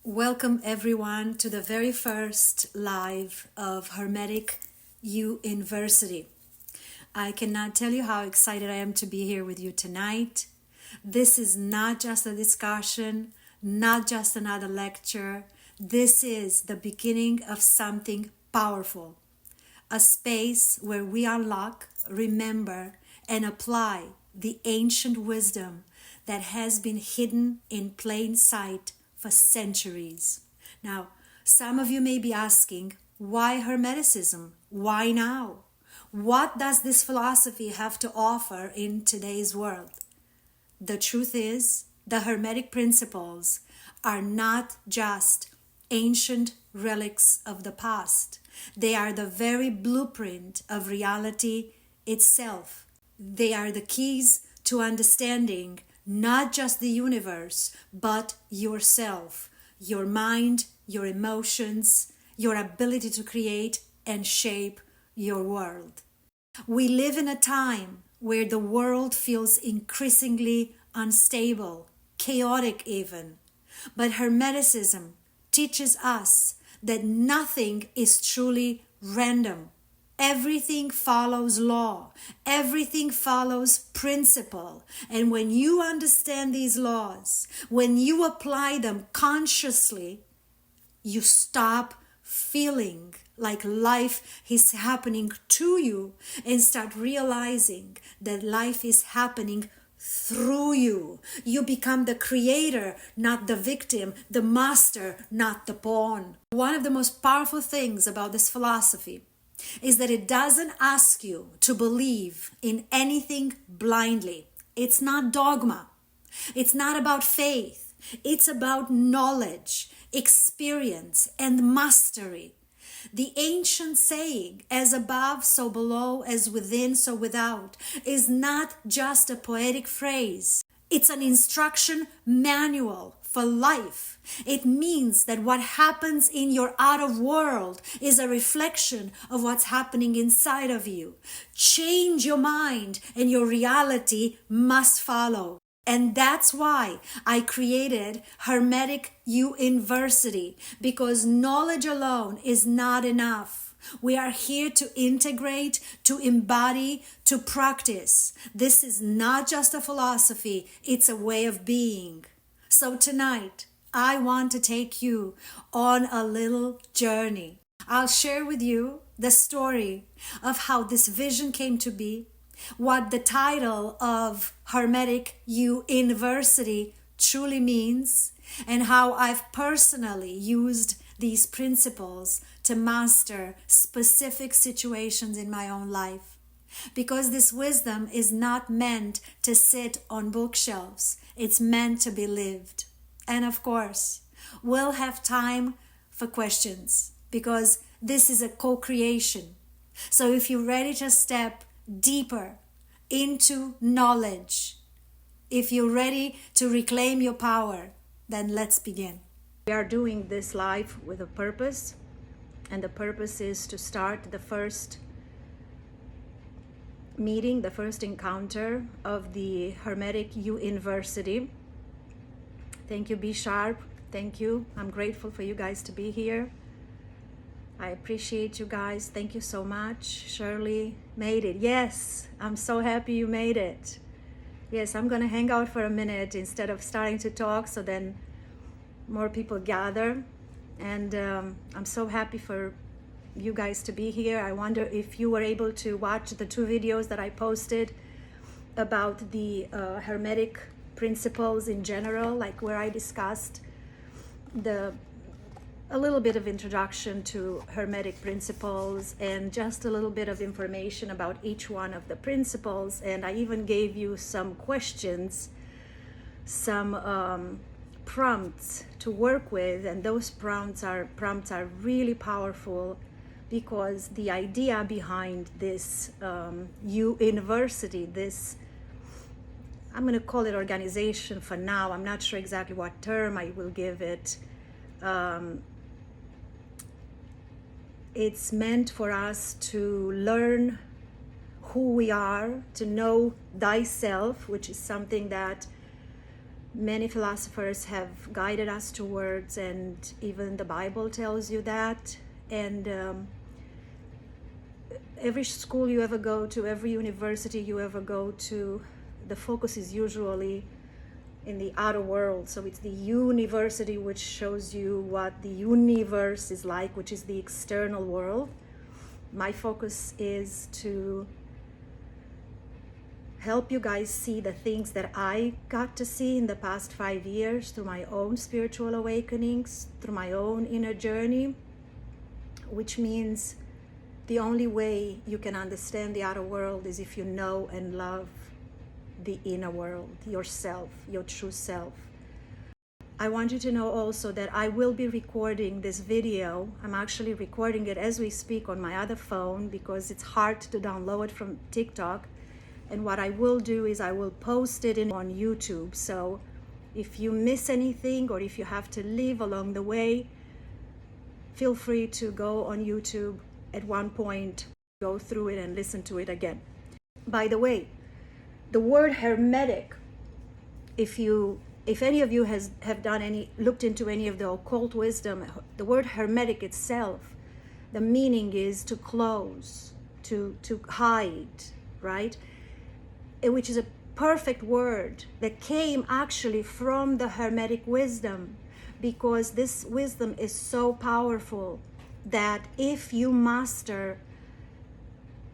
Welcome everyone to the very first live of Hermetic U-invversity. I cannot tell you how excited I am to be here with you tonight. This is not just a discussion, not just another lecture. This is the beginning of something powerful. A space where we unlock, remember, and apply the ancient wisdom that has been hidden in plain sight for centuries. Now, some of you may be asking, why Hermeticism? Why now? What does this philosophy have to offer in today's world? The truth is, the Hermetic principles are not just ancient relics of the past. They are the very blueprint of reality itself. They are the keys to understanding not just the universe, but yourself, your mind, your emotions, your ability to create and shape your world. We live in a time where the world feels increasingly unstable, chaotic even. But Hermeticism teaches us that nothing is truly random. Everything follows law. Everything follows principle. And when you understand these laws, when you apply them consciously, you stop feeling like life is happening to you and start realizing that life is happening through you. You become the creator, not the victim, the master, not the pawn. One of the most powerful things about this philosophy is that it doesn't ask you to believe in anything blindly. It's not dogma. It's not about faith. It's about knowledge, experience, and mastery. The ancient saying, as above, so below, as within, so without, is not just a poetic phrase. It's an instruction manual for life. It means that what happens in your outer world is a reflection of what's happening inside of you. Change your mind and your reality must follow. And that's why I created Hermetic U-invversity, because knowledge alone is not enough. We are here to integrate, to embody, to practice. This is not just a philosophy, it's a way of being. So tonight, I want to take you on a little journey. I'll share with you the story of how this vision came to be, what the title of Hermetic U-invversity truly means, and how I've personally used these principles to master specific situations in my own life. Because this wisdom is not meant to sit on bookshelves. It's meant to be lived. And of course, we'll have time for questions because this is a co-creation. So if you're ready to step deeper into knowledge, if you're ready to reclaim your power, then let's begin. We are doing this live with a purpose, and the purpose is to start the first meeting, the first encounter of the Hermetic U-invversity. Thank you, B Sharp. Thank you. I'm grateful for you guys to be here. I appreciate you guys. Thank you so much. Shirley made it. Yes, I'm so happy you made it. Yes, I'm going to hang out for a minute instead of starting to talk, so then more people gather. And I'm so happy for you guys to be here. I wonder if you were able to watch the 2 videos that I posted about the Hermetic principles in general, like where I discussed a little bit of introduction to Hermetic principles and just a little bit of information about each one of the principles. And I even gave you some questions, some prompts to work with, and those prompts are really powerful, because the idea behind this U-invversity, this, I'm going to call it organization for now. I'm not sure exactly what term I will give it. It's meant for us to learn who we are, to know thyself, which is something that many philosophers have guided us towards, and even the Bible tells you that. And every school you ever go to, every university you ever go to, the focus is usually in the outer world. So it's the U-invversity, which shows you what the universe is like, which is the external world. My focus is to help you guys see the things that I got to see in the past 5 years through my own spiritual awakenings, through my own inner journey, which means the only way you can understand the outer world is if you know and love the inner world, yourself, your true self. I want you to know also that I will be recording this video. I'm actually recording it as we speak on my other phone because it's hard to download it from TikTok. And what I will do is I will post it on YouTube. So if you miss anything or if you have to leave along the way, feel free to go on YouTube at one point, go through it and listen to it again. By the way, the word hermetic, if any of you have looked into any of the occult wisdom, the word hermetic itself, the meaning is to close, to hide, right? Which is a perfect word that came actually from the Hermetic wisdom, because this wisdom is so powerful that if you master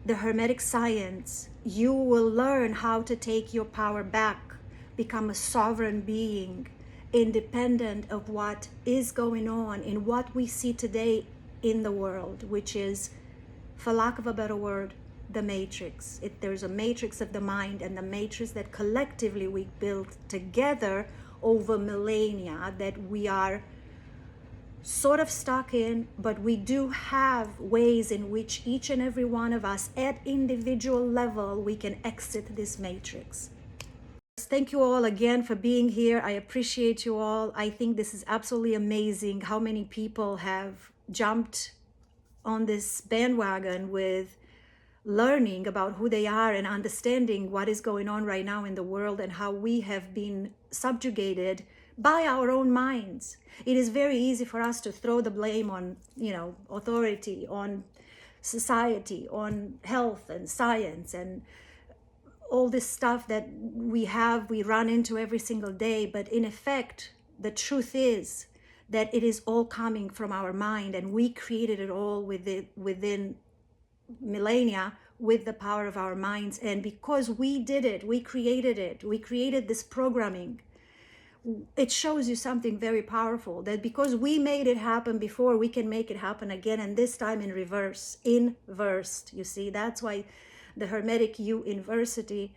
the Hermetic science, you will learn how to take your power back, become a sovereign being, independent of what is going on in what we see today in the world, which is, for lack of a better word, the matrix. There's a matrix of the mind, and the matrix that collectively we built together over millennia that we are sort of stuck in, but we do have ways in which each and every one of us at individual level we can exit this matrix. Thank you all again for being here. I appreciate you all. I think this is absolutely amazing how many people have jumped on this bandwagon with learning about who they are and understanding what is going on right now in the world and how we have been subjugated by our own minds. It is very easy for us to throw the blame on, authority, on society, on health and science and all this stuff that we run into every single day. But in effect, the truth is that it is all coming from our mind, and we created it all within millennia with the power of our minds. And because we did it, we created this programming. It shows you something very powerful, that because we made it happen before, we can make it happen again, and this time in reverse, inversed. You see, that's why the Hermetic uINversity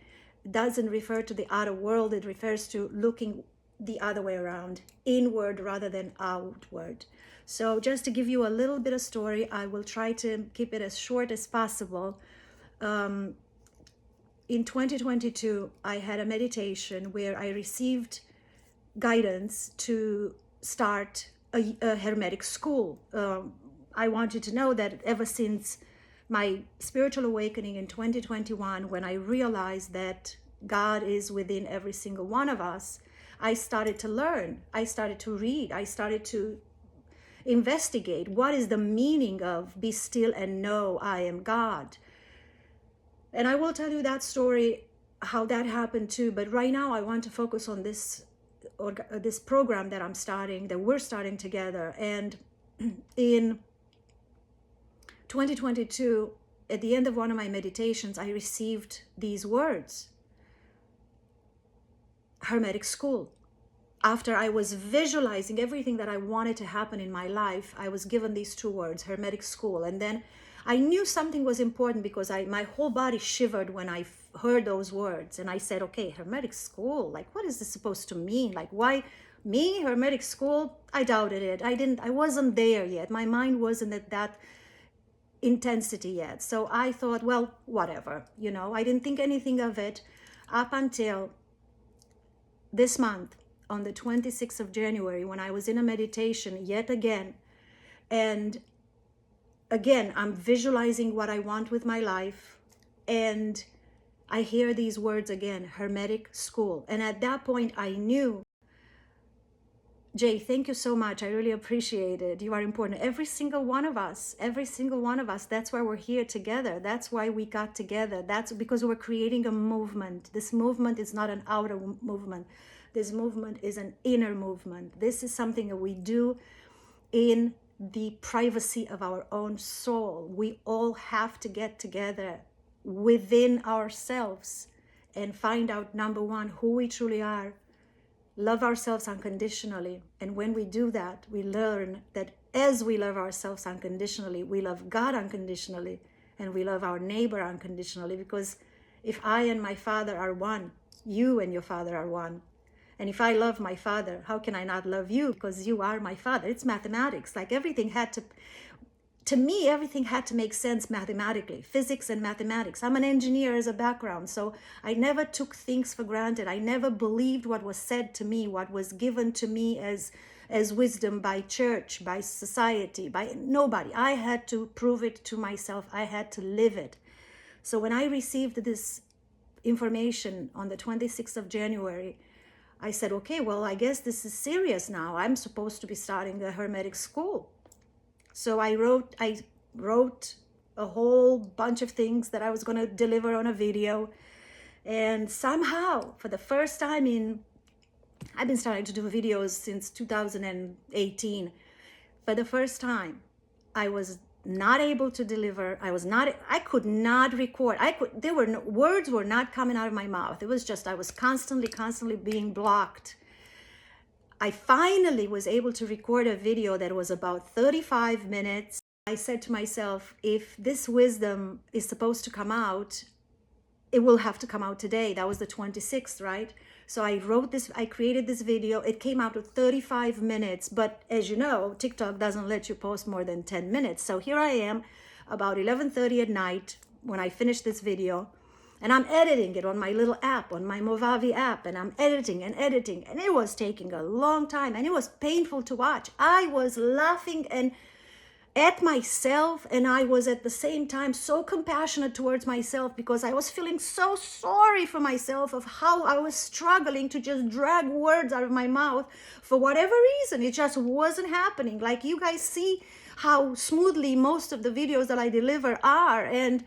doesn't refer to the outer world. It refers to looking the other way around, inward rather than outward. So just to give you a little bit of story, I will try to keep it as short as possible. In 2022, I had a meditation where I received guidance to start a Hermetic school. I want you to know that ever since my spiritual awakening in 2021, when I realized that God is within every single one of us, I started to learn, I started to read, I started to investigate what is the meaning of be still and know I am God. And I will tell you that story, how that happened too. But right now I want to focus on this program that we're starting together. And in 2022, at the end of one of my meditations, I received these words: Hermetic school. After I was visualizing everything that I wanted to happen in my life, I was given these two words, Hermetic school. And then I knew something was important because my whole body shivered when I heard those words. And I said, okay, Hermetic school, like, what is this supposed to mean? Like, why me, Hermetic school? I doubted it. I wasn't there yet. My mind wasn't at that intensity yet. So I thought, well, whatever, I didn't think anything of it up until this month, on the 26th of January, when I was in a meditation yet again. And again, I'm visualizing what I want with my life. And I hear these words again, Hermetic school. And at that point, I knew Jay, thank you so much. I really appreciate it. You are important. Every single one of us, that's why we're here together. That's why we got together. That's because we're creating a movement. This movement is not an outer movement. This movement is an inner movement. This is something that we do in the privacy of our own soul. We all have to get together within ourselves and find out, number one, who we truly are. Love ourselves unconditionally. And when we do that, we learn that as we love ourselves unconditionally, we love God unconditionally, and we love our neighbor unconditionally. Because if I and my Father are one, you and your Father are one. And if I love my Father, how can I not love you? Because you are my Father. It's mathematics. Like everything had to me, everything had to make sense mathematically, physics and mathematics. I'm an engineer as a background, so I never took things for granted. I never believed what was said to me, what was given to me as wisdom by church, by society, by nobody. I had to prove it to myself. I had to live it. So when I received this information on the 26th of January, I said, okay, well, I guess this is serious now. I'm supposed to be starting a Hermetic school. So I wrote a whole bunch of things that I was going to deliver on a video. And somehow, for the first time I've been starting to do videos since 2018. For the first time, I was not able to deliver. I could not record. Words were not coming out of my mouth. It was just, I was constantly being blocked. I finally was able to record a video that was about 35 minutes. I said to myself, if this wisdom is supposed to come out, it will have to come out today. That was the 26th, right? So I created this video. It came out with 35 minutes, but as you know, TikTok doesn't let you post more than 10 minutes. So here I am about 11:30 at night when I finished this video. And I'm editing it on my little app, on my Movavi app, and I'm editing, and it was taking a long time, and it was painful to watch. I was laughing and at myself, and I was at the same time so compassionate towards myself, because I was feeling so sorry for myself of how I was struggling to just drag words out of my mouth for whatever reason. It just wasn't happening. Like, you guys see how smoothly most of the videos that I deliver are, and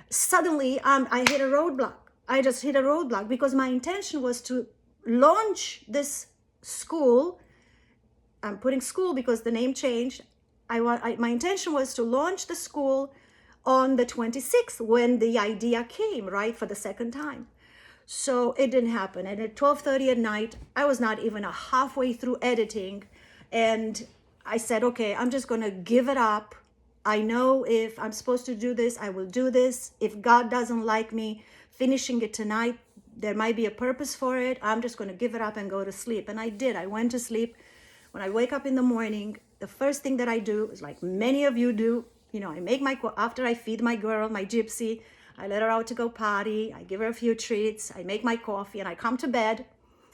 suddenly I hit a roadblock. I just hit a roadblock because my intention was to launch this school. I'm putting school because the name changed. My intention was to launch the school on the 26th when the idea came, right, for the second time. So it didn't happen. And at 12:30 at night, I was not even halfway through editing. And I said, okay, I'm just going to give it up. I know if I'm supposed to do this, I will do this. If God doesn't like me finishing it tonight, there might be a purpose for it. I'm just going to give it up and go to sleep. And I did. I went to sleep. When I wake up in the morning, the first thing that I do is, like many of you do, I make after I feed my girl, my gypsy, I let her out to go potty. I give her a few treats. I make my coffee, and I come to bed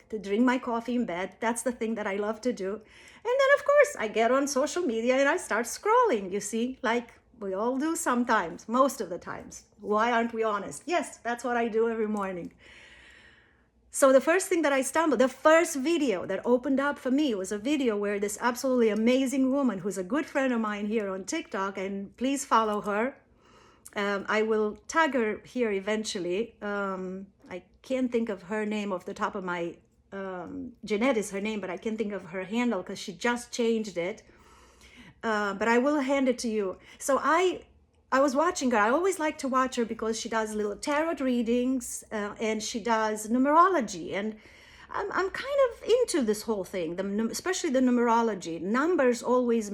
to drink my coffee in bed. That's the thing that I love to do. And then, of course, I get on social media and I start scrolling, you see, like we all do sometimes, most of the times. Why aren't we honest? Yes, that's what I do every morning. So the first thing that the first video that opened up for me was a video where this absolutely amazing woman, who's a good friend of mine here on TikTok, and please follow her. I will tag her here eventually. I can't think of her name off the top of my Jeanette is her name, but I can't think of her handle because she just changed it. But I will hand it to you. So I was watching her. I always like to watch her because she does little tarot readings and she does numerology. And I'm kind of into this whole thing, especially the numerology. Numbers always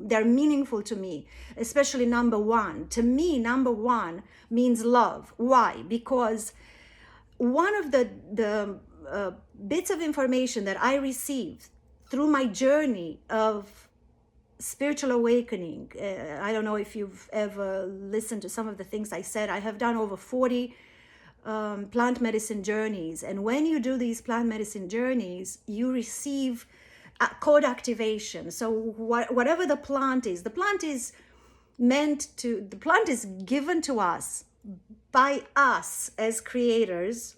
they're meaningful to me, especially number one. To me, number one means love. Why? Because one of the bits of information that I received through my journey of spiritual awakening. I don't know if you've ever listened to some of the things I said. I have done over 40 plant medicine journeys. And when you do these plant medicine journeys, you receive code activation. So whatever the plant is given to us by us as creators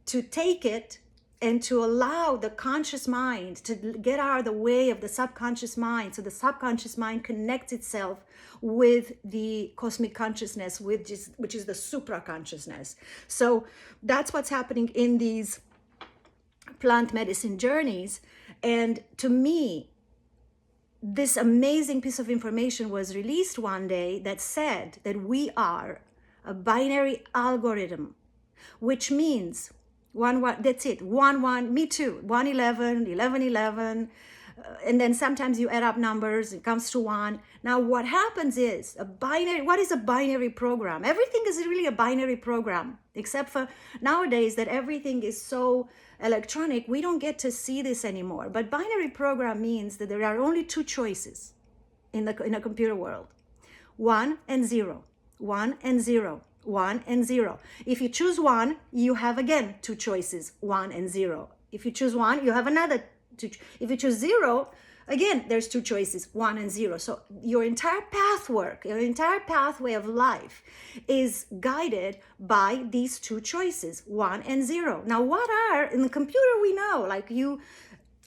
to take it and to allow the conscious mind to get out of the way of the subconscious mind. So the subconscious mind connects itself with the cosmic consciousness, which is the supra-consciousness. So that's what's happening in these plant medicine journeys. And to me, this amazing piece of information was released one day that said that we are a binary algorithm, which means one, that's it, 1 me too, 111 11 and then sometimes you add up numbers, it comes to 1. Now what happens is what is a binary program? Everything is really a binary program, except for nowadays that everything is so electronic, we don't get to see this anymore. But binary program means that there are only 2 choices in a computer world: 1 and 0, 1 and 0, 1 and 0. If you choose 1, you have again 2 choices, 1 and 0. If you choose 1, you have another 2. If you choose 0, again, there's 2 choices, 1 and 0. So your entire pathway of life is guided by these 2 choices, 1 and 0. Now, what are, in the computer we know, like you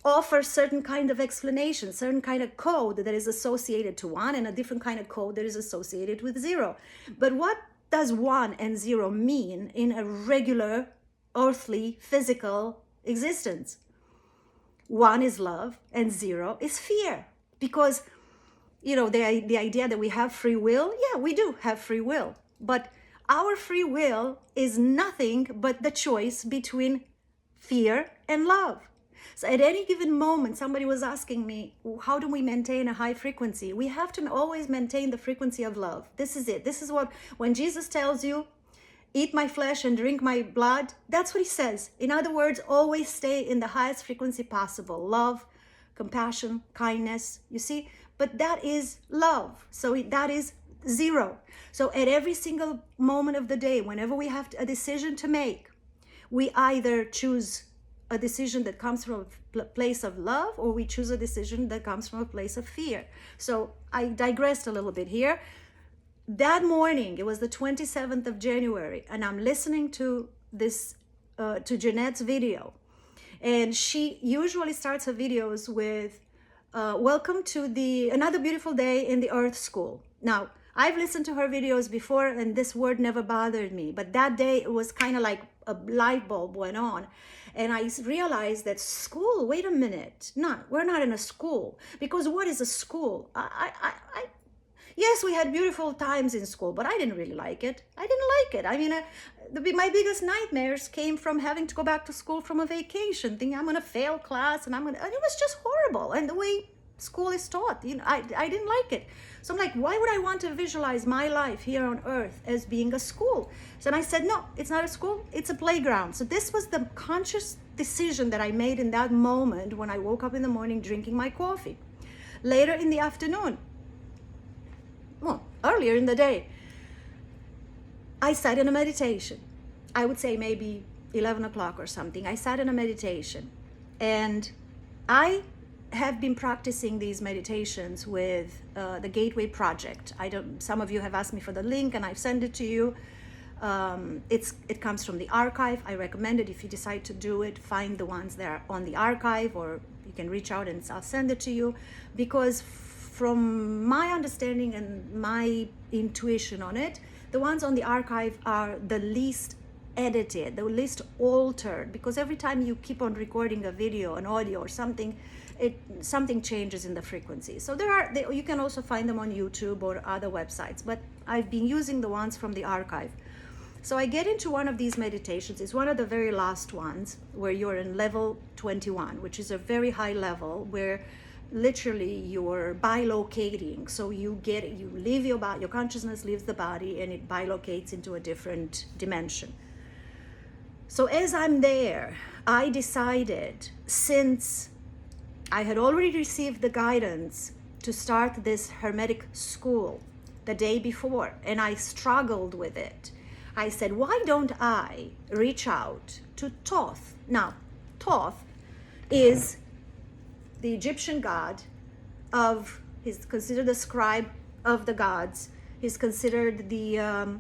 offer certain kind of explanation, certain kind of code that is associated to 1 and a different kind of code that is associated with 0. But what does 1 and 0 mean in a regular, earthly, physical existence? 1 is love and 0 is fear. Because, the idea that we have free will, yeah, we do have free will. But our free will is nothing but the choice between fear and love. So at any given moment, somebody was asking me, how do we maintain a high frequency? We have to always maintain the frequency of love. This is it. This is what, when Jesus tells you, eat my flesh and drink my blood, that's what he says. In other words, always stay in the highest frequency possible. Love, compassion, kindness, you see? But that is love. So that is 0. So at every single moment of the day, whenever we have a decision to make, we either choose a decision that comes from a place of love, or we choose a decision that comes from a place of fear. So I digressed a little bit here. That morning, it was the 27th of January, and I'm listening to this, to Jeanette's video. And she usually starts her videos with, welcome to another beautiful day in the Earth School. Now, I've listened to her videos before, and this word never bothered me. But that day, it was kind of like a light bulb went on. And I realized that school, wait a minute. No, we're not in a school. Because what is a school? Yes, we had beautiful times in school, but I didn't really like it. I mean, my biggest nightmares came from having to go back to school from a vacation, thinking I'm going to fail class, and it was just horrible. And the way school is taught, I didn't like it. So I'm like, why would I want to visualize my life here on earth as being a school? So I said, no, it's not a school, it's a playground. So this was the conscious decision that I made in that moment when I woke up in the morning drinking my coffee. Later in the afternoon, earlier in the day, I sat in a meditation. I would say maybe 11 o'clock or something. I sat in a meditation, and I have been practicing these meditations with the Gateway Project. Some of you have asked me for the link, and I've sent it to you. It comes from the archive. I recommend it. If you decide to do it, find the ones that are on the archive, or you can reach out and I'll send it to you. Because from my understanding and my intuition on it, the ones on the archive are the least edited, the least altered, because every time you keep on recording a video, an audio or something, something changes in the frequency. So you can also find them on YouTube or other websites, but I've been using the ones from the archive. So I get into one of these meditations. It's one of the very last ones where you're in level 21, which is a very high level where literally you're bilocating. So you leave your body, your consciousness leaves the body, and it bilocates into a different dimension. So as I'm there, I decided, since I had already received the guidance to start this Hermetic school the day before, and I struggled with it, I said, why don't I reach out to Thoth? Now, Thoth is the Egyptian god he's considered the scribe of the gods. He's considered the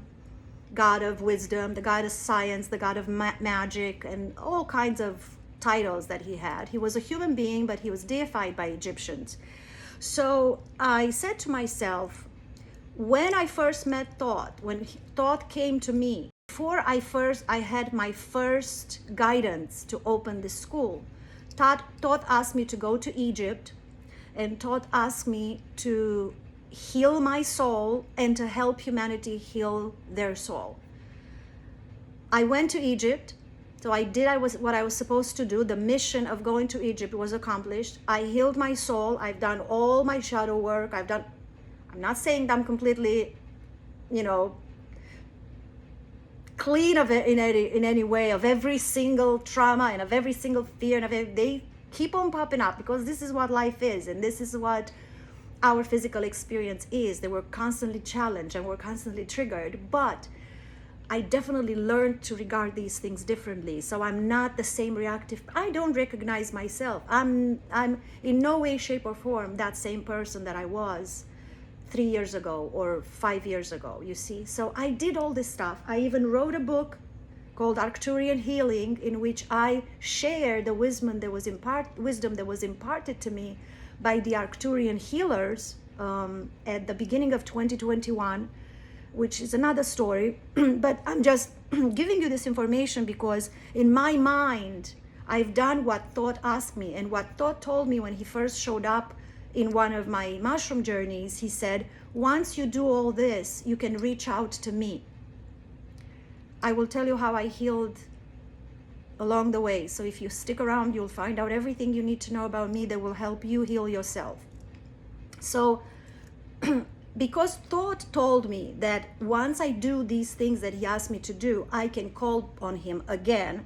god of wisdom, the god of science, the god of magic, and all kinds of titles that he had. He was a human being, but he was deified by Egyptians. So I said to myself, when I first met Thought, when Thought came to me, before I had my first guidance to open the school, Thought asked me to go to Egypt, and Thought asked me to heal my soul and to help humanity heal their soul. I went to Egypt, so I did what I was supposed to do. The mission of going to Egypt was accomplished. I healed my soul. I've done all my shadow work. I'm not saying that I'm completely, clean of it in any way, of every single trauma and of every single fear, and they keep on popping up, because this is what life is, and this is what our physical experience is. They were constantly challenged and we're constantly triggered, but I definitely learned to regard these things differently. So I'm not the same reactive. I don't recognize myself. I'm in no way, shape, or form that same person that I was 3 years ago or 5 years ago, you see. So I did all this stuff. I even wrote a book called Arcturian Healing, in which I share the wisdom that was imparted to me by the Arcturian healers at the beginning of 2021, which is another story. But I'm just giving you this information because in my mind, I've done what Thought asked me, and what Thought told me when he first showed up in one of my mushroom journeys. He said, once you do all this, you can reach out to me. I will tell you how I healed along the way. So if you stick around, you'll find out everything you need to know about me that will help you heal yourself. So because Thought told me that once I do these things that he asked me to do, I can call on him again.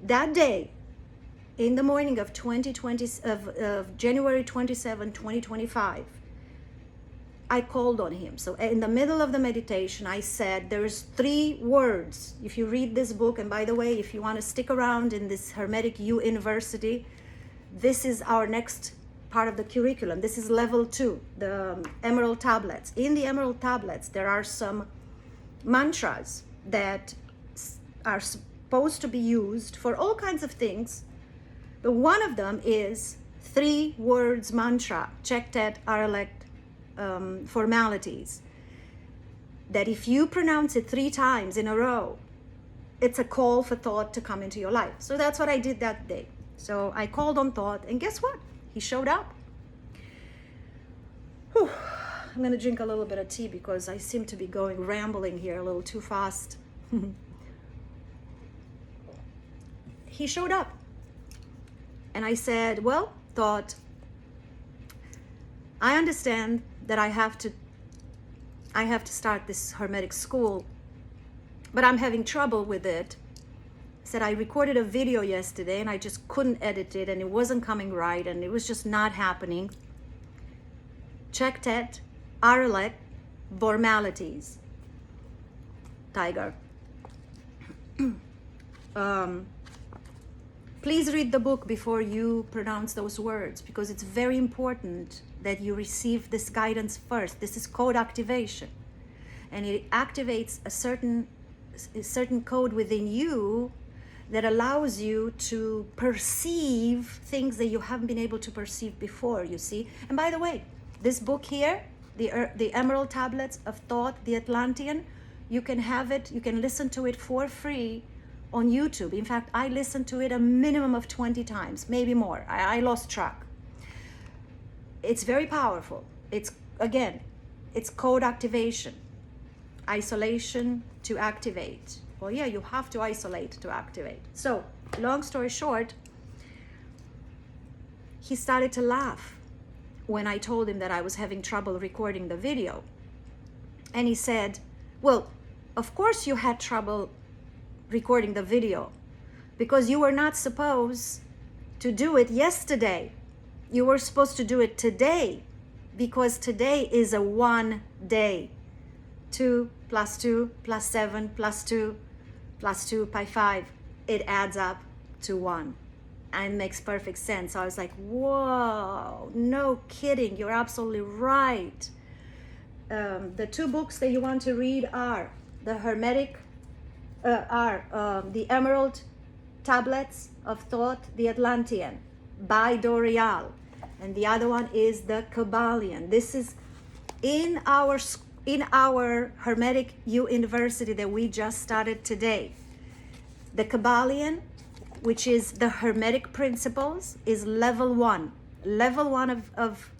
That day, in the morning of January 27, 2025, I called on him. So in the middle of the meditation, I said, there's 3 words. If you read this book, and by the way, if you want to stick around in this Hermetic uINversity, this is our next part of the curriculum. This is level 2, the Emerald Tablets. In the Emerald Tablets, there are some mantras that are supposed to be used for all kinds of things. But one of them is 3 words mantra, Chektet, Aralek, formalities, that if you pronounce it 3 times in a row, it's a call for Thought to come into your life. So that's what I did that day. So I called on Thought, and guess what? He showed up. Whew. I'm going to drink a little bit of tea because I seem to be rambling here a little too fast. He showed up. And I said, well, Thought, I understand that I have to start this Hermetic school, but I'm having trouble with it. I said, I recorded a video yesterday and I just couldn't edit it, and it wasn't coming right, and it was just not happening. Chektet, Aralek, formalities. Tiger. Please read the book before you pronounce those words, because it's very important that you receive this guidance first. This is code activation, and it activates a certain code within you that allows you to perceive things that you haven't been able to perceive before, you see. And by the way, this book here, the Emerald Tablets of Thought, the Atlantean, you can have it, you can listen to it for free on YouTube. In fact, I listened to it a minimum of 20 times, maybe more. I lost track. It's very powerful. It's code activation. Isolation to activate. Well, yeah, you have to isolate to activate. So, long story short, he started to laugh when I told him that I was having trouble recording the video. And he said, well, of course you had trouble recording the video because you were not supposed to do it yesterday. You were supposed to do it today, because today is a 1 day. 2 plus 2 plus 7 plus 2 plus 2 by 5. It adds up to 1. And makes perfect sense. So I was like, whoa, no kidding. You're absolutely right. The 2 books that you want to read are the Hermetic, the Emerald tablets of thought, the Atlantean by Dorial, and the other one is the Kabbalion. This is in our Hermetic uINversity that we just started today. The Kabbalion, which is the Hermetic principles, is level 1. Level 1 of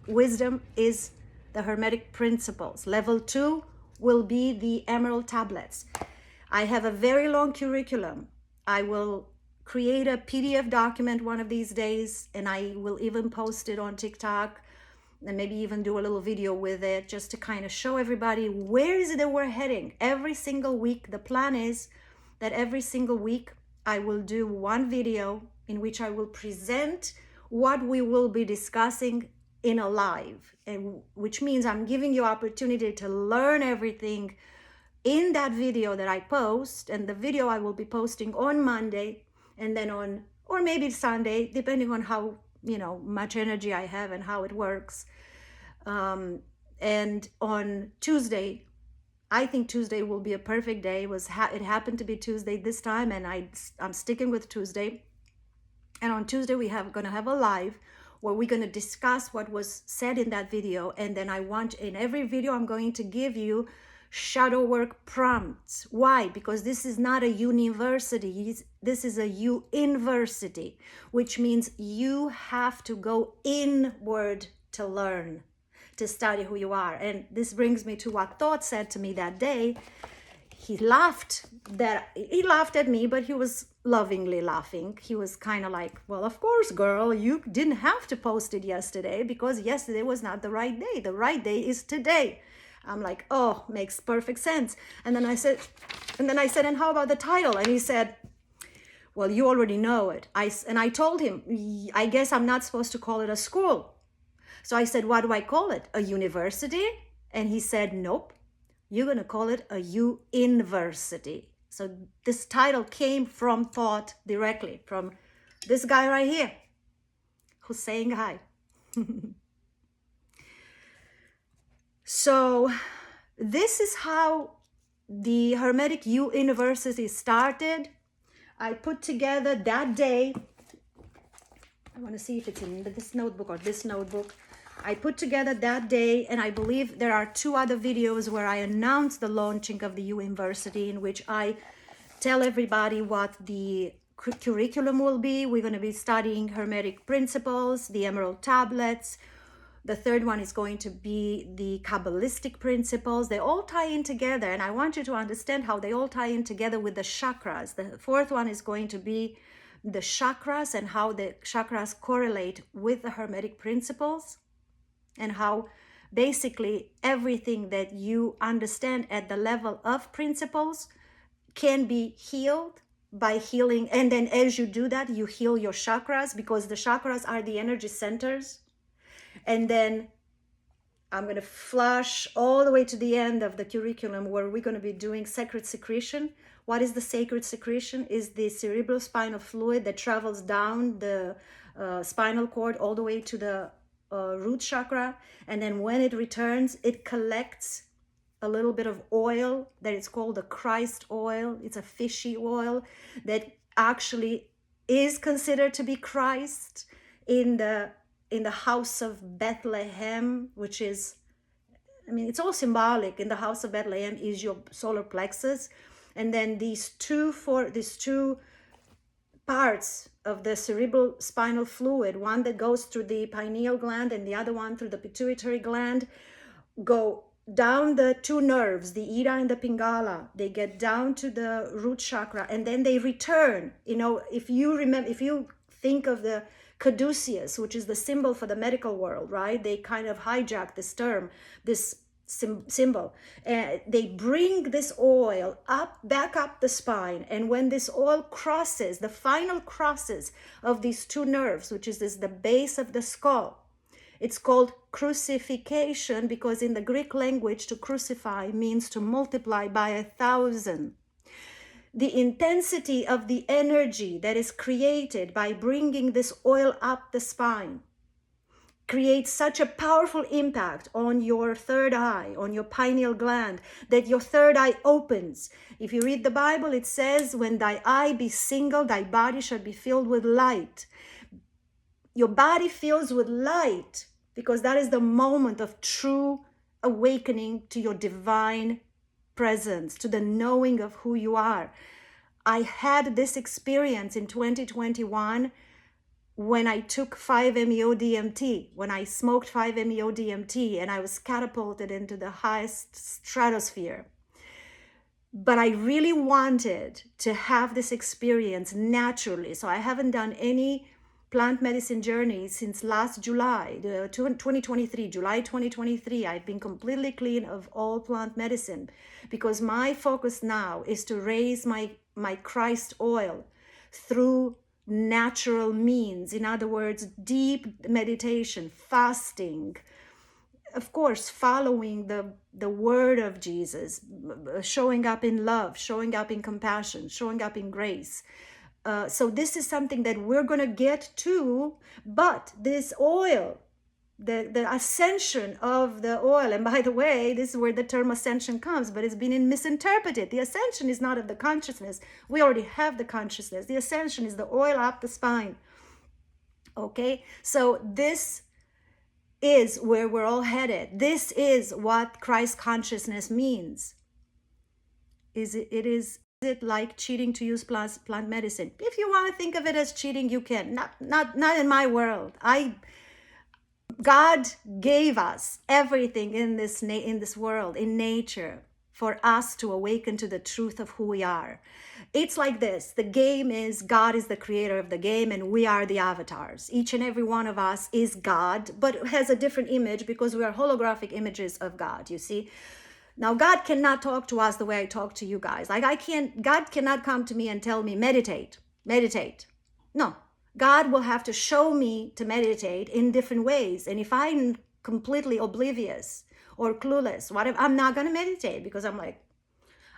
wisdom is the Hermetic principles. Level 2 will be the Emerald tablets. I have a very long curriculum. I will create a PDF document one of these days, and I will even post it on TikTok, and maybe even do a little video with it, just to kind of show everybody where is it that we're heading. Every single week, the plan is that every single week I will do one video in which I will present what we will be discussing in a live, and which means I'm giving you opportunity to learn everything in that video that I post. And the video I will be posting on Monday, and then or maybe Sunday, depending on how much energy I have and how it works. And on Tuesday, I think Tuesday will be a perfect day. It happened to be Tuesday this time, and I'm sticking with Tuesday. And on Tuesday gonna have a live where we're gonna discuss what was said in that video. And then in every video I'm going to give you shadow work prompts. Why? Because this is not a university. This is a uINversity, which means you have to go inward to learn, to study who you are. And this brings me to what Thought said to me that day. He laughed at me, but he was lovingly laughing. He was kind of like, well, of course, girl, you didn't have to post it yesterday because yesterday was not the right day. The right day is today. I'm like, oh, makes perfect sense. And then I said, and how about the title? And he said, well, you already know it. And I told him, I guess I'm not supposed to call it a school. So I said, what do I call it? A university? And he said, nope, you're going to call it a uINversity. So this title came from Thought directly, from this guy right here who's saying hi. So this is how the Hermetic uINversity started. I put together that day. I want to see if it's in this notebook or this notebook. I put together that day, and I believe there are 2 other videos where I announce the launching of the uINversity, in which I tell everybody what the curriculum will be. We're going to be studying Hermetic principles, the Emerald tablets. The third one is going to be the Kabbalistic principles. They all tie in together, and I want you to understand how they all tie in together with the chakras. The fourth one is going to be the chakras and how the chakras correlate with the Hermetic principles, and how basically everything that you understand at the level of principles can be healed by healing. And then as you do that, you heal your chakras, because the chakras are the energy centers. And then I'm going to flash all the way to the end of the curriculum, where we're going to be doing sacred secretion. What is the sacred secretion? Is the cerebral spinal fluid that travels down the spinal cord all the way to the root chakra. And then when it returns, it collects a little bit of oil that is called the Christ oil. It's a fishy oil that actually is considered to be Christ in the house of Bethlehem, which is, it's all symbolic. In the house of Bethlehem is your solar plexus. And then these two parts of the cerebral spinal fluid, one that goes through the pineal gland and the other one through the pituitary gland, go down the 2 nerves, the Ida and the Pingala. They get down to the root chakra, and then they return. If you think of the caduceus, which is the symbol for the medical world, right? They kind of hijack this term, this symbol. They bring this oil back up the spine, and when this oil crosses the final crosses of these 2 nerves, which is the base of the skull, it's called crucifixion, because in the Greek language, to crucify means to multiply by 1,000. The intensity of the energy that is created by bringing this oil up the spine creates such a powerful impact on your third eye, on your pineal gland, that your third eye opens. If you read the Bible, it says, when thy eye be single, thy body shall be filled with light. Your body fills with light because that is the moment of true awakening to your divine presence, to the knowing of who you are. I had this experience in 2021 when I took 5-MeO-DMT, when I smoked 5-MeO-DMT, and I was catapulted into the highest stratosphere. But I really wanted to have this experience naturally. So I haven't done any plant medicine journey since last July, 2023, July 2023. I've been completely clean of all plant medicine because my focus now is to raise my Christ oil through natural means. In other words, deep meditation, fasting, of course, following the word of Jesus, showing up in love, showing up in compassion, showing up in grace. So this is something that we're going to get to, but this oil, the ascension of the oil, and by the way, this is where the term ascension comes, but it's been misinterpreted. The ascension is not of the consciousness. We already have the consciousness. The ascension is the oil up the spine. Okay, so this is where we're all headed. This is what Christ consciousness means. Is it like cheating to use plant medicine? If you want to think of it as cheating, you can. Not in my world. God gave us everything in this world, in nature, for us to awaken to the truth of who we are. It's like this. The game is, God is the creator of the game, and we are the avatars. Each and every one of us is God, but has a different image because we are holographic images of God, you see. Now, God cannot talk to us the way I talk to you guys. God cannot come to me and tell me, meditate. No, God will have to show me to meditate in different ways. And if I'm completely oblivious or clueless, whatever, I'm not going to meditate because I'm like,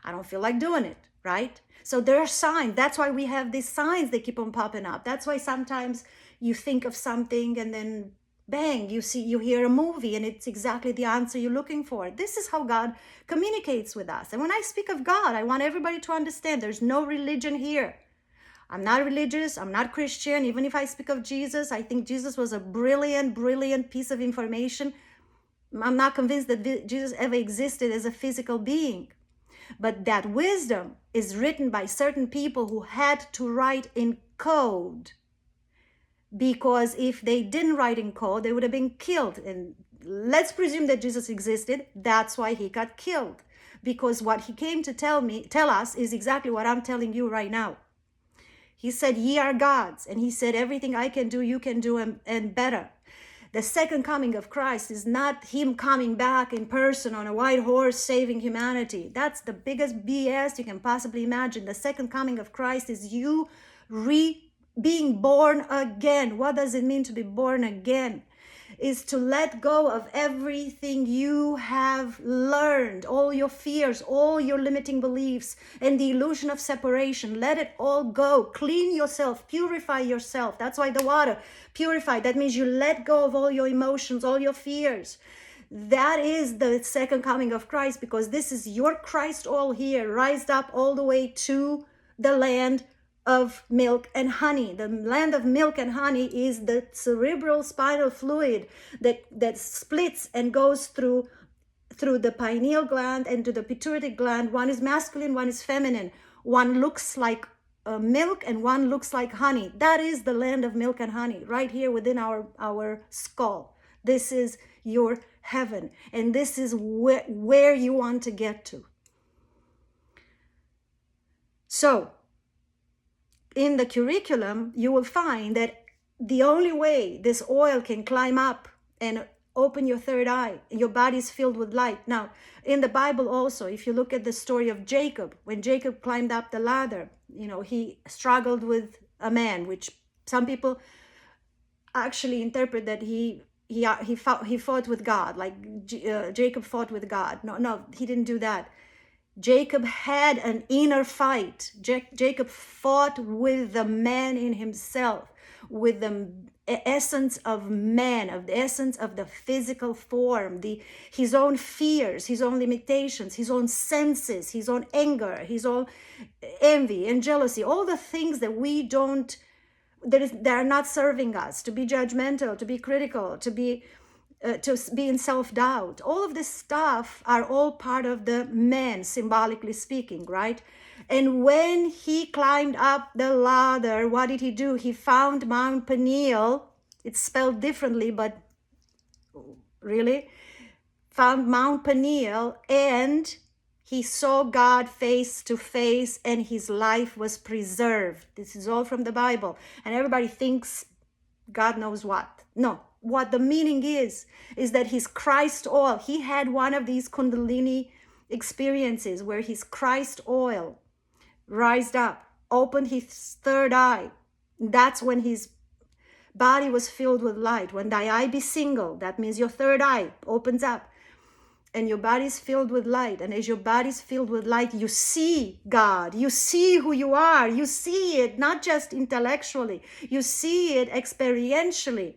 I don't feel like doing it, right? So there are signs. That's why we have these signs that keep on popping up. That's why sometimes you think of something and then bang, you hear a movie and it's exactly the answer you're looking for. This is how God communicates with us. And when I speak of God, I want everybody to understand there's no religion here. I'm not religious. I'm not Christian. Even if I speak of Jesus, I think Jesus was a brilliant piece of information. I'm not convinced that Jesus ever existed as a physical being. But that wisdom is written by certain people who had to write in code. Because if they didn't write in code, they would have been killed. And let's presume that Jesus existed. That's why he got killed. Because what he came to tell us is exactly what I'm telling you right now. He said, ye are gods. And he said, everything I can do, you can do and better. The second coming of Christ is not him coming back in person on a white horse saving humanity. That's the biggest BS you can possibly imagine. The second coming of Christ is you being born again. What does it mean to be born again? Is to let go of everything you have learned, all your fears, all your limiting beliefs, and the illusion of separation. Let it all go. Clean yourself, purify yourself. That's why the water, purify. That means you let go of all your emotions, all your fears. That is the second coming of Christ, because this is your Christ all here, rised up all the way to the land of milk and honey. The land of milk and honey is the cerebral spinal fluid that splits and goes through the pineal gland and to the pituitary gland. One is masculine, one is feminine. One looks like milk and one looks like honey. That is the land of milk and honey, right here within our skull. This is your heaven, and this is where you want to get to. So in the curriculum, you will find that the only way this oil can climb up and open your third eye, your body is filled with light. Now, in the Bible also, if you look at the story of Jacob, when Jacob climbed up the ladder, he struggled with a man, which some people actually interpret that he fought with God, like Jacob fought with God. No, he didn't do that. Jacob had an inner fight. Jacob fought with the man in himself, with the essence of man, of the essence of the physical form, his own fears, his own limitations, his own senses, his own anger, his own envy and jealousy, all the things that we don't, that are not serving us, to be judgmental, to be critical, to be in self-doubt. All of this stuff are all part of the man, symbolically speaking, right? And when he climbed up the ladder, what did he do? He found Mount Peniel. It's spelled differently, but really, found Mount Peniel, and he saw God face to face, and his life was preserved. This is all from the Bible. And everybody thinks God knows what. No, what the meaning is that his Christ oil, he had one of these Kundalini experiences where his Christ oil rised up, opened his third eye. That's when his body was filled with light. When thy eye be single, that means your third eye opens up and your body's filled with light. And as your body's filled with light, you see God. You see who you are. You see it not just intellectually. You see it experientially.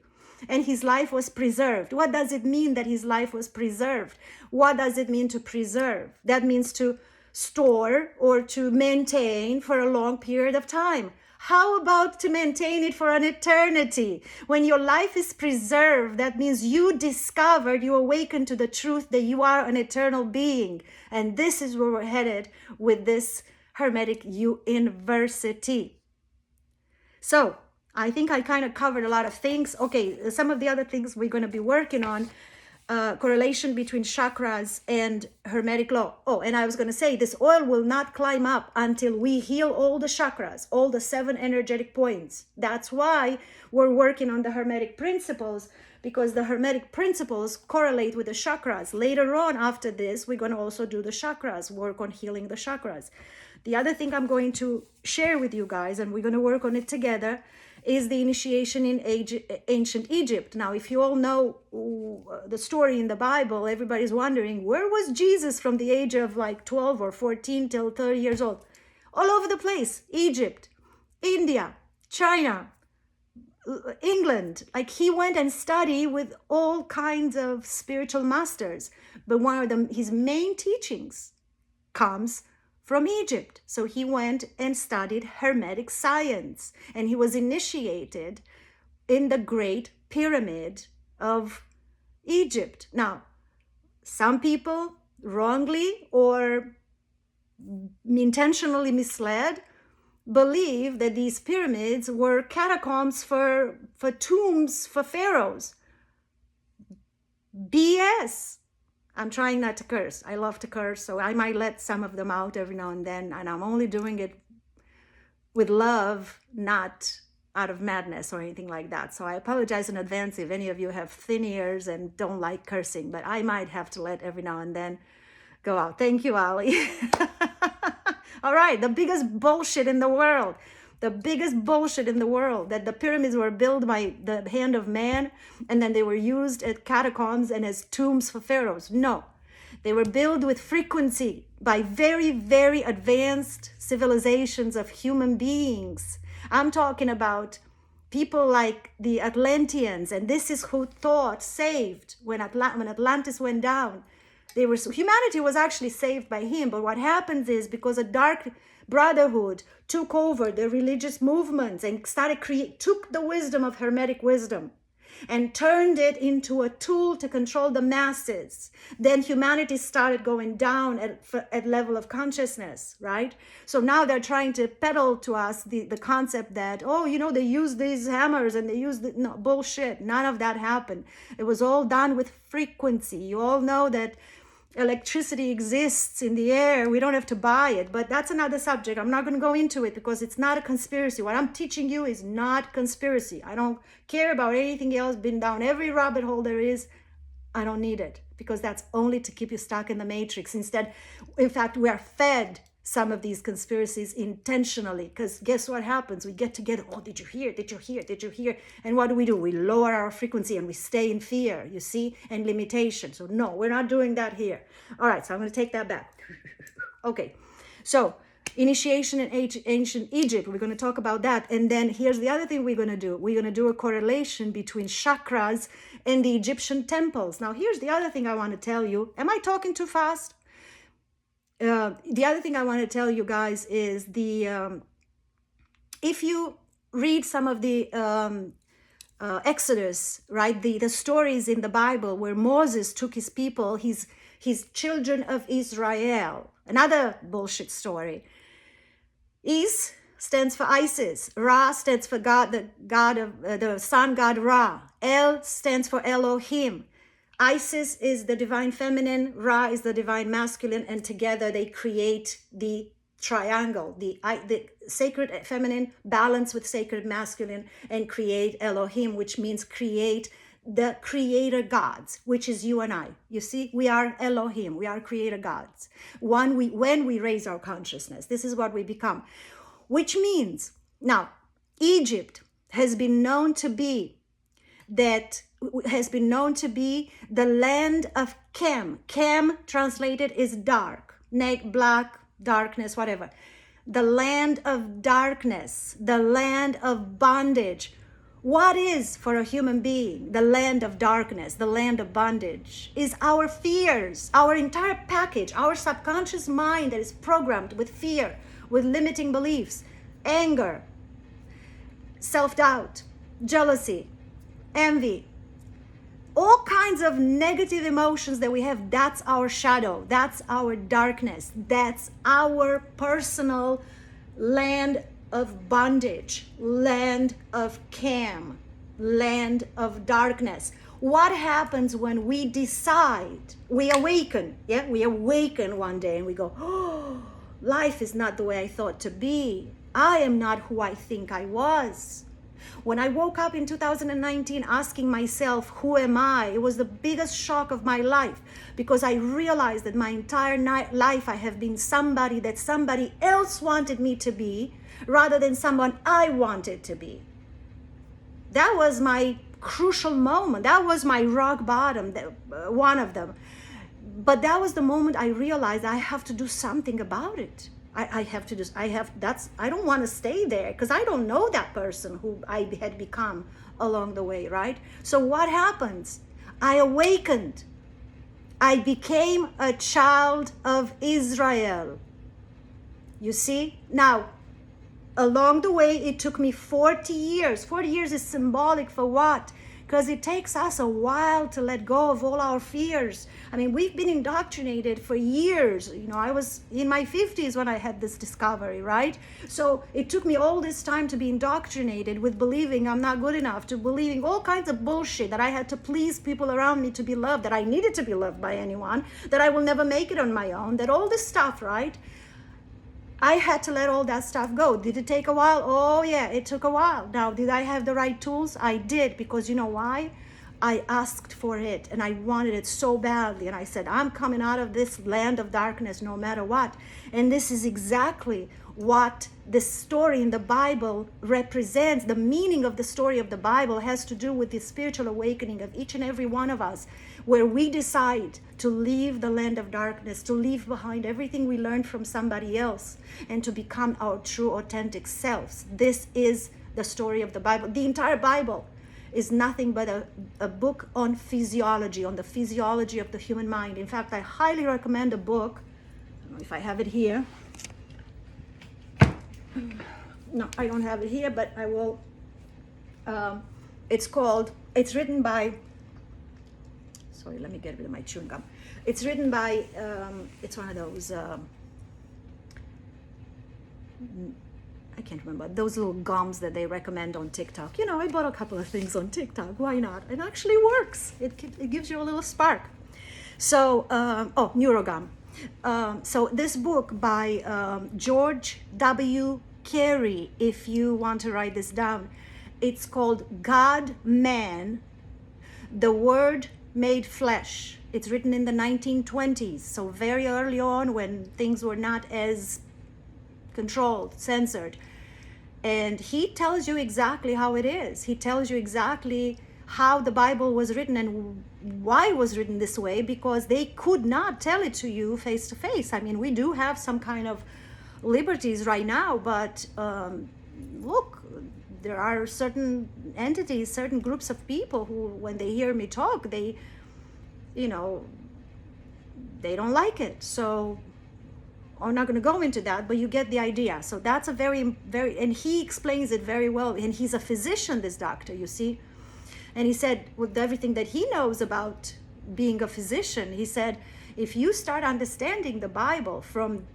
And his life was preserved. What does it mean that his life was preserved? What does it mean to preserve? That means to store or to maintain for a long period of time. How about to maintain it for an eternity? When your life is preserved, that means you discovered, you awakened to the truth that you are an eternal being. And this is where we're headed with this Hermetic U-invversity. So I think I kind of covered a lot of things. Okay, some of the other things we're going to be working on, correlation between chakras and Hermetic law. Oh, and I was going to say, this oil will not climb up until we heal all the chakras, all the 7 energetic points. That's why we're working on the Hermetic principles, because the Hermetic principles correlate with the chakras. Later on, after this, we're going to also do the chakras, work on healing the chakras. The other thing I'm going to share with you guys, and we're going to work on it together, is the initiation in ancient Egypt. Now, if you all know the story in the Bible, everybody's wondering, where was Jesus from the age of like 12 or 14 till 30 years old? All over the place. Egypt, India, China, England. Like, he went and studied with all kinds of spiritual masters. But one of them, his main teachings comes from Egypt. So he went and studied Hermetic science, and he was initiated in the Great Pyramid of Egypt. Now, some people wrongly or intentionally misled believe that these pyramids were catacombs for tombs for pharaohs. BS. I'm trying not to curse. I love to curse, so I might let some of them out every now and then, and I'm only doing it with love, not out of madness or anything like that. So I apologize in advance if any of you have thin ears and don't like cursing, but I might have to let every now and then go out. Thank you, Ali. All right, the biggest bullshit in the world. The biggest bullshit in the world, that the pyramids were built by the hand of man and then they were used as catacombs and as tombs for pharaohs. No, they were built with frequency by very, very advanced civilizations of human beings. I'm talking about people like the Atlanteans, and this is who Thoth saved when Atlantis went down. Humanity was actually saved by him, but what happens is, because a dark brotherhood took over the religious movements and took the wisdom of Hermetic wisdom and turned it into a tool to control the masses, then humanity started going down at level of consciousness, right? So now they're trying to peddle to us the concept that, oh, they use these hammers and they use no, bullshit. None of that happened. It was all done with frequency. You all know that electricity exists in the air. We don't have to buy it, but that's another subject. I'm not going to go into it because it's not a conspiracy. What I'm teaching you is not conspiracy. I don't care about anything else. Been down every rabbit hole there is. I don't need it, because that's only to keep you stuck in the matrix. Instead, in fact, we are fed some of these conspiracies intentionally, because guess what happens? We get together. Oh, did you hear? Did you hear? Did you hear? And what do? We lower our frequency and we stay in fear, you see, and limitation. So no, we're not doing that here. All right, so I'm going to take that back. Okay, so Initiation in ancient Egypt. We're going to talk about that. And then here's the other thing we're going to do. We're going to do a correlation between chakras and the Egyptian temples. Now, here's the other thing I want to tell you. Am I talking too fast? The other thing I want to tell you guys is if you read some of the Exodus, right? The stories in the Bible where Moses took his people, his children of Israel. Another bullshit story. Is stands for Isis. Ra stands for God, the sun god Ra. El stands for Elohim. Isis is the divine feminine. Ra is the divine masculine, and together they create the triangle, the sacred feminine balance with sacred masculine, and create Elohim, which means create the creator gods, which is you and I. You see, we are Elohim, we are creator gods. When we raise our consciousness, this is what we become. Which means, now, Egypt has been known to be the land of Kem. Kem translated is dark, black, darkness, whatever. The land of darkness, the land of bondage. What is for a human being the land of darkness, the land of bondage? Is our fears, our entire package, our subconscious mind that is programmed with fear, with limiting beliefs, anger, self-doubt, jealousy, envy, all kinds of negative emotions that we have. That's our shadow, that's our darkness, that's our personal land of bondage, land of Cam, land of darkness. What happens when we decide, we awaken, we awaken one day and we go, oh, life is not the way I thought to be. I am not who I think I was. When I woke up in 2019 asking myself, who am I? It was the biggest shock of my life, because I realized that my entire life I have been somebody that somebody else wanted me to be, rather than someone I wanted to be. That was my crucial moment. That was my rock bottom, one of them. But that was the moment I realized I have to do something about it. I don't want to stay there, because I don't know that person who I had become along the way, right? So what happens? I awakened. I became a child of Israel. You see? Now, along the way, it took me 40 years. 40 years is symbolic for what? Because it takes us a while to let go of all our fears. I mean, we've been indoctrinated for years. You know, I was in my 50s when I had this discovery, right? So it took me all this time to be indoctrinated with believing I'm not good enough, to believing all kinds of bullshit, that I had to please people around me to be loved, that I needed to be loved by anyone, that I will never make it on my own, that all this stuff, right? I had to let all that stuff go. Did it take a while? Oh yeah, it took a while. Now, did I have the right tools? I did, because you know why? I asked for it and I wanted it so badly. And I said, I'm coming out of this land of darkness no matter what. And this is exactly what the story in the Bible represents. The meaning of the story of the Bible has to do with the spiritual awakening of each and every one of us, where we decide to leave the land of darkness, to leave behind everything we learned from somebody else, and to become our true, authentic selves. This is the story of the Bible. The entire Bible is nothing but a book on physiology, on the physiology of the human mind. In fact, I highly recommend a book. I don't know if I have it here. No, I don't have it here, but I will. It's written by, sorry, let me get rid of my chewing gum. It's written by, it's one of those, I can't remember, those little gums that they recommend on TikTok. You know, I bought a couple of things on TikTok. Why not? It actually works. It gives you a little spark. So, Neurogum. So this book by George W. Carey, if you want to write this down, it's called God, Man, the Word Made Flesh. It's written in the 1920s, so very early on, when things were not as controlled, censored. And he tells you exactly how it is. He tells you exactly how the Bible was written and why it was written this way, because they could not tell it to you face to face. I mean, we do have some kind of liberties right now, but look, there are certain entities, certain groups of people who, when they hear me talk, they, you know, they don't like it. So I'm not going to go into that, but you get the idea. So that's a very, and he explains it very well. And he's a physician, this doctor, you see. And he said, with everything that he knows about being a physician, he said, if you start understanding the Bible from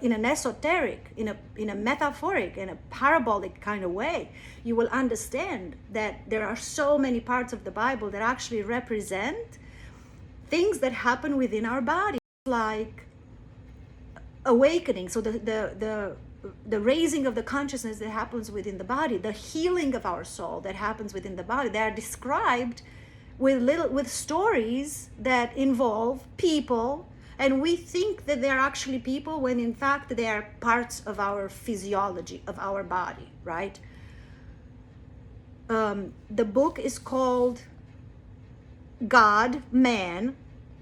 in an esoteric, in a metaphoric, in a parabolic kind of way, you will understand that there are so many parts of the Bible that actually represent things that happen within our body, like awakening. So the raising of the consciousness that happens within the body, the healing of our soul that happens within the body, they are described with stories that involve people, and we think that they're actually people when in fact they are parts of our physiology, of our body, right? The book is called God, Man.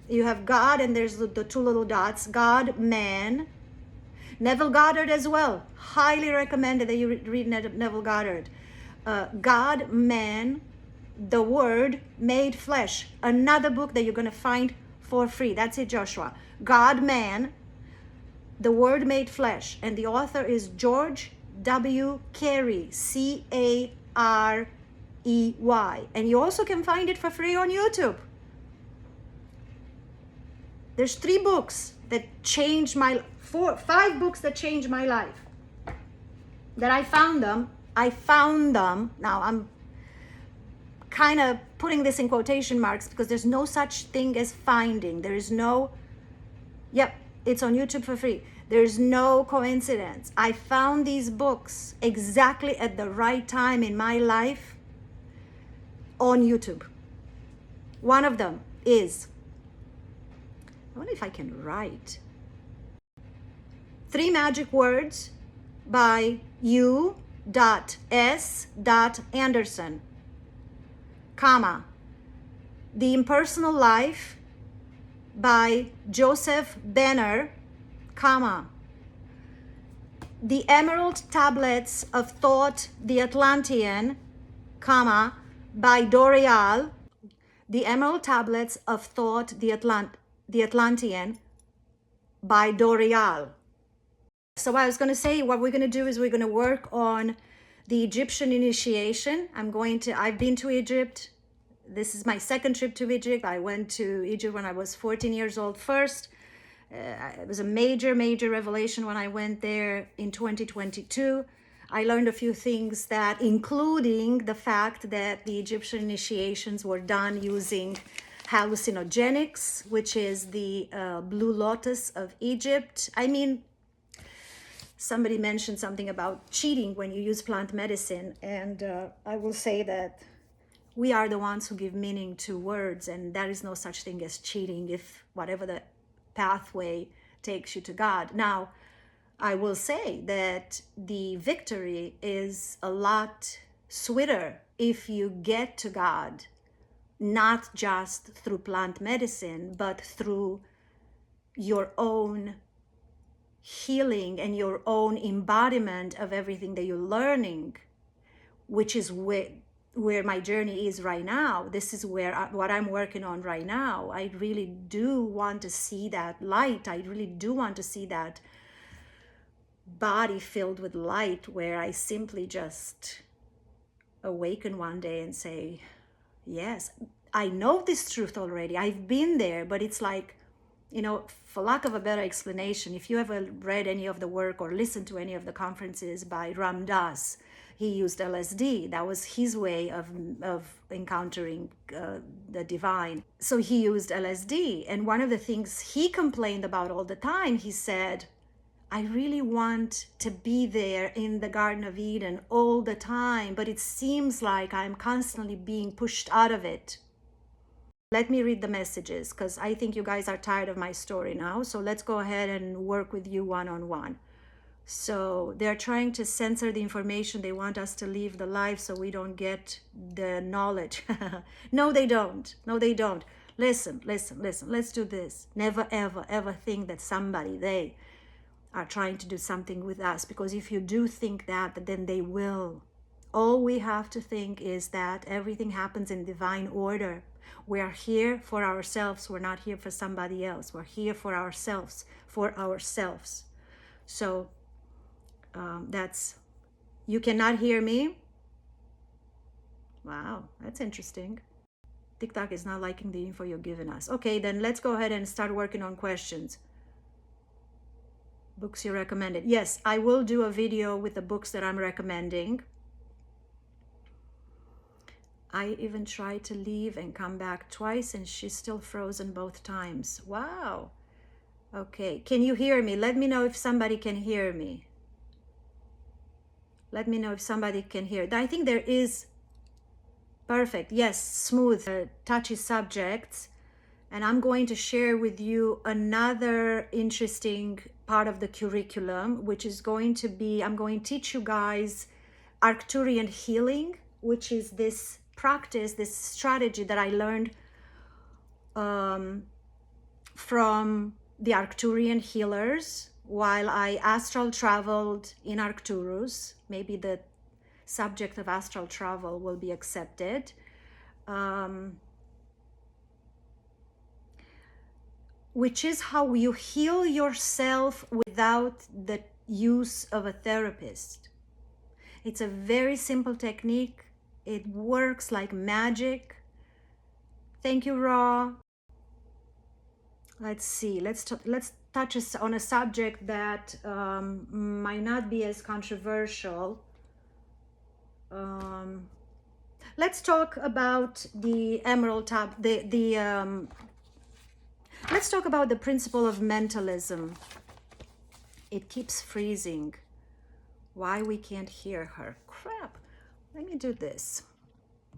You have God, and there's the two little dots, God, Man. Neville Goddard as well. Highly recommended that you read Neville Goddard. God, Man, the Word made flesh. Another book that you're going to find for free. That's it, Joshua. God, Man, the Word made flesh. And the author is George W. Carey, Carey. And you also can find it for free on YouTube. There's 3 books that changed my, 5 books that changed my life. That I found them. Now I'm kind of putting this in quotation marks because there's no such thing as finding. There is no, it's on YouTube for free. There's no coincidence. I found these books exactly at the right time in my life on YouTube. One of them is, I wonder if I can write, 3 Magic Words by U.S.Anderson, comma, The Impersonal Life by Joseph Benner, comma, The Emerald Tablets of Thought, the Atlantean, comma, by Doreal, The Emerald Tablets of Thought, the Atlantean, by Doreal. So I was going to say, what we're going to do is we're going to work on the Egyptian initiation. I've been to Egypt. This is my 2nd trip to Egypt. I went to Egypt when I was 14 years old first. It was a major revelation when I went there in 2022. I learned a few things that, including the fact that the Egyptian initiations were done using hallucinogenics, which is the blue lotus of Egypt. I mean, somebody mentioned something about cheating when you use plant medicine, and I will say that we are the ones who give meaning to words, and there is no such thing as cheating if whatever the pathway takes you to God. Now, I will say that the victory is a lot sweeter if you get to God, not just through plant medicine, but through your own healing and your own embodiment of everything that you're learning, which is where my journey is right now. This is what I'm working on right now. I really do want to see that light. I really do want to see that body filled with light, where I simply just awaken one day and say, yes, I know this truth already. I've been there, but it's like, for lack of a better explanation, if you ever read any of the work or listened to any of the conferences by Ram Dass, he used LSD. That was his way of encountering the divine. So he used LSD. And one of the things he complained about all the time, he said, I really want to be there in the Garden of Eden all the time, but it seems like I'm constantly being pushed out of it. Let me read the messages, because I think you guys are tired of my story now. So let's go ahead and work with you one-on-one. So they're trying to censor the information. They want us to leave the life so we don't get the knowledge. No, they don't. No, they don't. Listen. Let's do this. Never, ever, ever think that somebody, are trying to do something with us, because if you do think that, then they will. All we have to think is that everything happens in divine order. We are here for ourselves. We're not here for somebody else. We're here for ourselves, So that's, you cannot hear me? Wow, that's interesting. TikTok is not liking the info you're giving us. Okay, then let's go ahead and start working on questions. Books you recommended. Yes, I will do a video with the books that I'm recommending. I even tried to leave and come back twice, and she's still frozen both times. Wow. Okay, can you hear me? Let me know if somebody can hear me. Let me know if somebody can hear. I think there is. Perfect. Yes, smooth, touchy subjects. And I'm going to share with you another interesting part of the curriculum, which is going to be, I'm going to teach you guys Arcturian healing, which is this practice, this strategy that I learned from the Arcturian healers while I astral traveled in Arcturus. Maybe the subject of astral travel will be accepted. Which is how you heal yourself without the use of a therapist. It's a very simple technique. It works like magic. Thank you, Ra. Let's see. Let's touch on a subject that might not be as controversial. Let's talk about the emerald tab. Let's talk about the principle of mentalism. It keeps freezing. Why we can't hear her? Crap. Let me do this.